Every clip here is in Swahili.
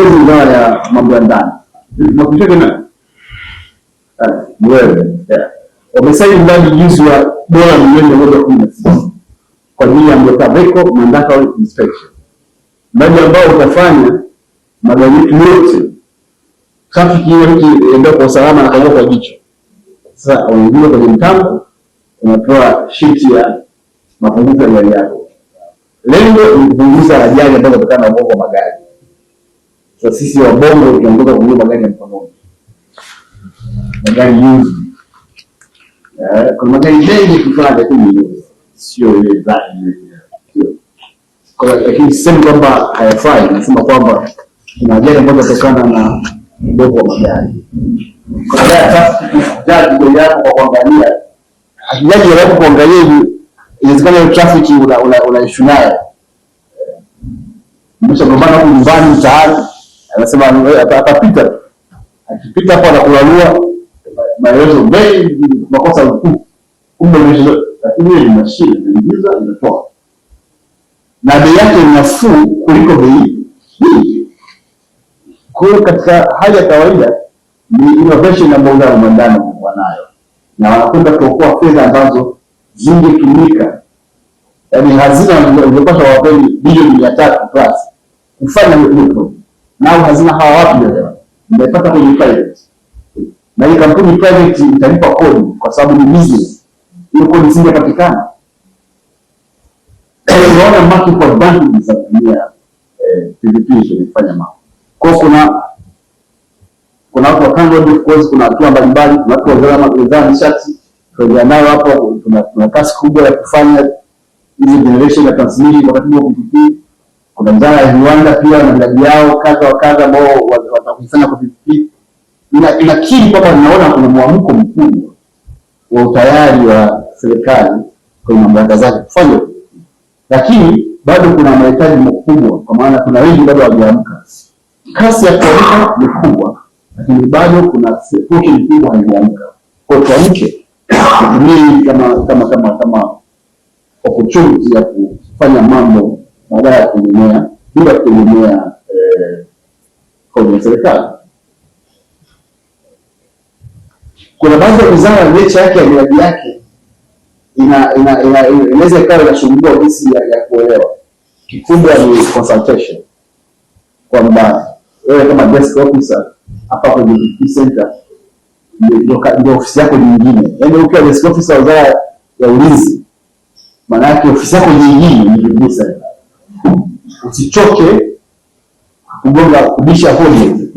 kiongozi wizara ya mambo ya ndani. Nakushukuru na wewe. Wamesaini mradi juzi wa dola milioni 116 kwa ajili ya Motabeco mandatory inspection. Mradi ambao utafanya magari yote trafiki yote ndio kwa usalama na kwa jicho. Sasa unaingia kwenye mtambo, unatoa sheet ya mapungufu ya gari yako. Lengo ni kupunguza ajali ambazo zinatokana na ubongo wa magari. Sasa sisi wa bongo tunaongoza kununua magari ya mkononi. Magari nyingi. Kuna magari mengi kufanya tu sio ile dhani. Kwa lakini sema kwamba hayafai, nasema kwamba kuna ajali ambazo zinatokana na ubongo wa magari. Kwa jaji yako kwa kuangalia, jaji yako kuangalia inawezekana traffic una issue nayo. Mshagombana huko nyumbani mtaani, anasema atapita. Akipita hapo anakulalua maelezo mengi makosa huko. Kumbe lakini ile mashine inaingiza inatoa. Na bei yake ni nafuu kuliko bei hii. Kwa hiyo katika hali ya kawaida ni innovation ambayo ndani wanayo. Na wanakwenda kuokoa fedha ambazo zingetumika. Yaani hazina ingepata wapeni bilioni 300 plus kufanya hiyo. Nao hazina hawa wapi leo? Nimepata kwenye private. Na hii kampuni private italipa kodi kwa sababu ni business. Hiyo kodi isingepatikana. Unaona market for advantage za dunia PPP inafanya mambo. Kwa kuna watu wa Canada, of course, kuna watu mbalimbali, kuna watu wa wizara nishati, kwa nayo hapo tuna kasi kubwa ya kufanya hizi generation ya transmission wakati wa PPP. Kuna wizara ya viwanda pia na miradi yao kadha ambao watakufanya kwa PPP. Inakiri kwamba tunaona kuna mwamko mkubwa wa utayari wa serikali kwa mamlaka zake kufanya, lakini bado kuna mahitaji makubwa, kwa maana kuna wengi bado hawajaamka. Kasi ya kuamka ni kubwa, lakini bado kuna portion kubwa haijaamka. Kwa tuamke ni kama opportunity ya kufanya mambo badala ya kutegemea bila kutegemea kwa serikali. Kuna baadhi ya wizara nature yake ya miradi yake inaweza ikawa inashughulikia ofisi ya kuelewa. Kikubwa ni consultation. Kwamba wewe kama desk officer hapa kwenye center ndio ofisi yako nyingine. Yaani ukiwa desk officer wa wizara ya ulinzi, maana yake ofisi yako nyingine ni kabisa. Usichoke kubisha hodi.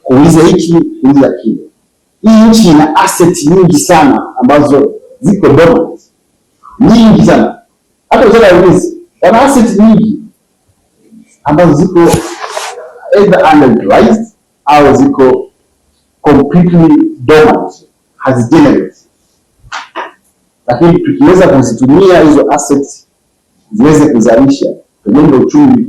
Kuuliza hiki, kuuliza kile. Hii nchi ina asset nyingi sana ambazo ziko dormant. Nyingi sana. Hata wizara ya ulinzi wana asset nyingi ambazo ziko either underutilized au ziko completely dormant, hazigenerate. Lakini tukiweza kuzitumia hizo assets ziweze kuzalisha, tunaenda uchumi